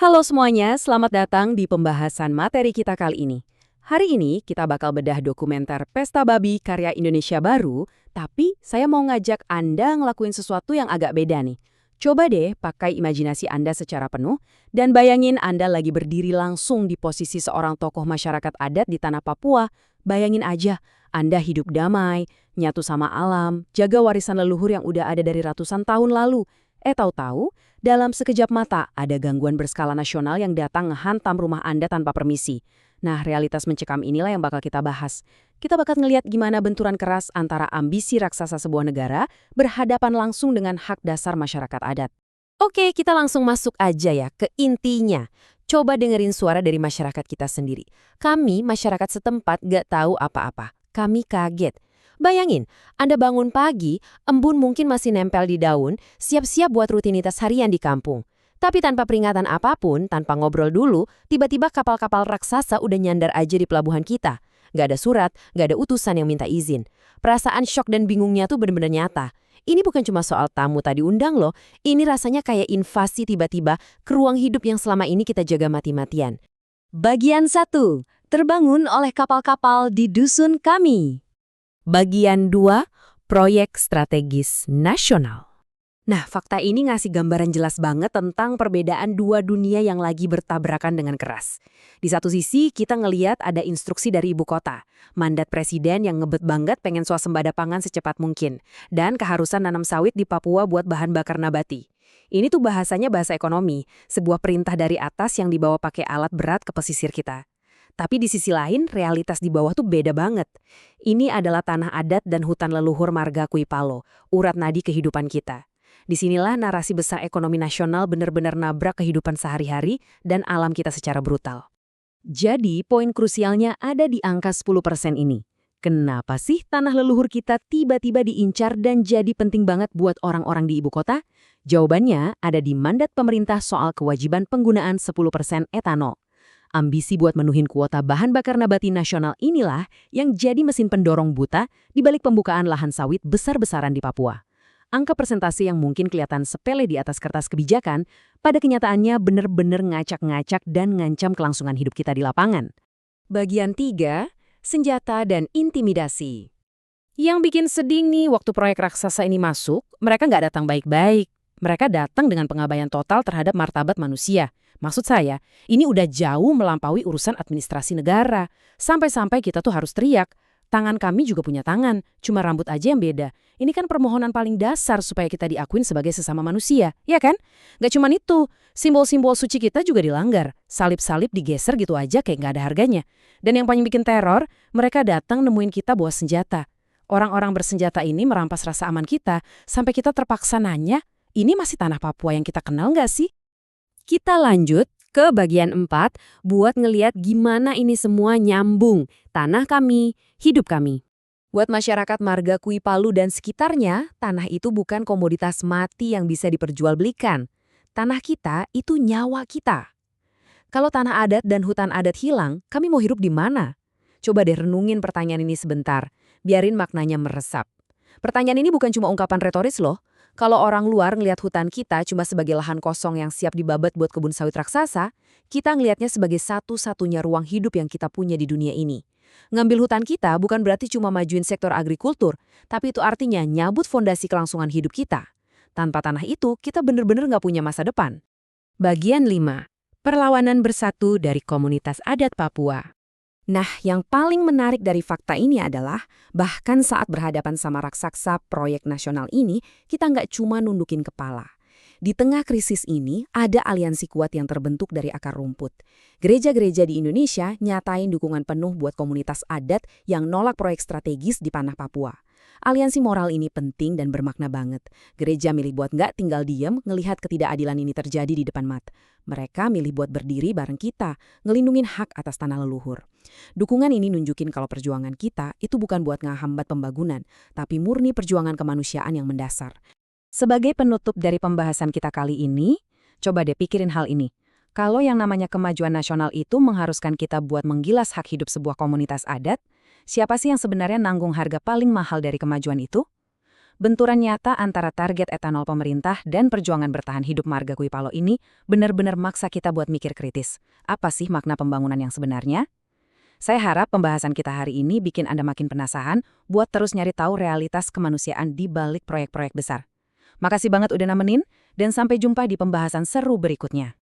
Halo semuanya, selamat datang di pembahasan materi kita kali ini. Hari ini kita bakal bedah dokumenter Pesta Babi karya Indonesia Baru, tapi saya mau ngajak Anda ngelakuin sesuatu yang agak beda nih. Coba deh pakai imajinasi Anda secara penuh, dan bayangin Anda lagi berdiri langsung di posisi seorang tokoh masyarakat adat di tanah Papua. Bayangin aja, Anda hidup damai, nyatu sama alam, jaga warisan leluhur yang udah ada dari ratusan tahun lalu. Tahu-tahu, dalam sekejap mata ada gangguan berskala nasional yang datang ngehantam rumah Anda tanpa permisi. Nah, realitas mencekam inilah yang bakal kita bahas. Kita bakal ngelihat gimana benturan keras antara ambisi raksasa sebuah negara berhadapan langsung dengan hak dasar masyarakat adat. Oke, kita langsung masuk aja ya ke intinya. Coba dengerin suara dari masyarakat kita sendiri. Kami, masyarakat setempat, gak tahu apa-apa. Kami kaget. Bayangin, Anda bangun pagi, embun mungkin masih nempel di daun, siap-siap buat rutinitas harian di kampung. Tapi tanpa peringatan apapun, tanpa ngobrol dulu, tiba-tiba kapal-kapal raksasa udah nyandar aja di pelabuhan kita. Gak ada surat, gak ada utusan yang minta izin. Perasaan syok dan bingungnya tuh bener-bener nyata. Ini bukan cuma soal tamu tadi undang loh, ini rasanya kayak invasi tiba-tiba ke ruang hidup yang selama ini kita jaga mati-matian. Bagian 1. Terbangun oleh kapal-kapal di dusun kami. Bagian 2, proyek strategis nasional. Nah, fakta ini ngasih gambaran jelas banget tentang perbedaan dua dunia yang lagi bertabrakan dengan keras. Di satu sisi, kita ngeliat ada instruksi dari ibu kota, mandat presiden yang ngebet banget pengen swasembada pangan secepat mungkin, dan keharusan nanam sawit di Papua buat bahan bakar nabati. Ini tuh bahasanya bahasa ekonomi, sebuah perintah dari atas yang dibawa pakai alat berat ke pesisir kita. Tapi di sisi lain, realitas di bawah tuh beda banget. Ini adalah tanah adat dan hutan leluhur marga Kuipalo, urat nadi kehidupan kita. Disinilah narasi besar ekonomi nasional benar-benar nabrak kehidupan sehari-hari dan alam kita secara brutal. Jadi, poin krusialnya ada di angka 10% ini. Kenapa sih tanah leluhur kita tiba-tiba diincar dan jadi penting banget buat orang-orang di ibu kota? Jawabannya ada di mandat pemerintah soal kewajiban penggunaan 10% etanol. Ambisi buat menuhin kuota bahan bakar nabati nasional inilah yang jadi mesin pendorong buta di balik pembukaan lahan sawit besar-besaran di Papua. Angka persentase yang mungkin kelihatan sepele di atas kertas kebijakan, pada kenyataannya benar-benar ngacak-ngacak dan ngancam kelangsungan hidup kita di lapangan. Bagian 3, senjata dan intimidasi. Yang bikin sedih nih waktu proyek raksasa ini masuk, mereka nggak datang baik-baik. Mereka datang dengan pengabaian total terhadap martabat manusia. Maksud saya, ini udah jauh melampaui urusan administrasi negara. Sampai-sampai kita tuh harus teriak. Tangan kami juga punya tangan, cuma rambut aja yang beda. Ini kan permohonan paling dasar supaya kita diakuin sebagai sesama manusia, ya kan? Gak cuma itu, simbol-simbol suci kita juga dilanggar. Salib-salib digeser gitu aja kayak gak ada harganya. Dan yang paling bikin teror, mereka datang nemuin kita bawa senjata. Orang-orang bersenjata ini merampas rasa aman kita, sampai kita terpaksa nanya, ini masih tanah Papua yang kita kenal nggak sih? Kita lanjut ke bagian 4 buat ngeliat gimana ini semua nyambung. Tanah kami, hidup kami. Buat masyarakat marga Kuipalo dan sekitarnya, tanah itu bukan komoditas mati yang bisa diperjualbelikan. Tanah kita itu nyawa kita. Kalau tanah adat dan hutan adat hilang, kami mau hidup di mana? Coba deh renungin pertanyaan ini sebentar, biarin maknanya meresap. Pertanyaan ini bukan cuma ungkapan retoris loh. Kalau orang luar ngelihat hutan kita cuma sebagai lahan kosong yang siap dibabat buat kebun sawit raksasa, kita ngelihatnya sebagai satu-satunya ruang hidup yang kita punya di dunia ini. Ngambil hutan kita bukan berarti cuma majuin sektor agrikultur, tapi itu artinya nyabut fondasi kelangsungan hidup kita. Tanpa tanah itu, kita bener-bener nggak punya masa depan. Bagian 5. Perlawanan bersatu dari komunitas adat Papua. Nah, yang paling menarik dari fakta ini adalah, bahkan saat berhadapan sama raksasa proyek nasional ini, kita nggak cuma nundukin kepala. Di tengah krisis ini, ada aliansi kuat yang terbentuk dari akar rumput. Gereja-gereja di Indonesia nyatain dukungan penuh buat komunitas adat yang nolak proyek strategis di tanah Papua. Aliansi moral ini penting dan bermakna banget. Gereja milih buat nggak tinggal diem ngelihat ketidakadilan ini terjadi di depan mata. Mereka milih buat berdiri bareng kita, ngelindungin hak atas tanah leluhur. Dukungan ini nunjukin kalau perjuangan kita itu bukan buat ngehambat pembangunan, tapi murni perjuangan kemanusiaan yang mendasar. Sebagai penutup dari pembahasan kita kali ini, coba deh pikirin hal ini. Kalau yang namanya kemajuan nasional itu mengharuskan kita buat menggilas hak hidup sebuah komunitas adat, siapa sih yang sebenarnya nanggung harga paling mahal dari kemajuan itu? Benturan nyata antara target etanol pemerintah dan perjuangan bertahan hidup marga Kui Palo ini benar-benar maksa kita buat mikir kritis. Apa sih makna pembangunan yang sebenarnya? Saya harap pembahasan kita hari ini bikin Anda makin penasaran buat terus nyari tahu realitas kemanusiaan di balik proyek-proyek besar. Makasih banget udah nemenin, dan sampai jumpa di pembahasan seru berikutnya.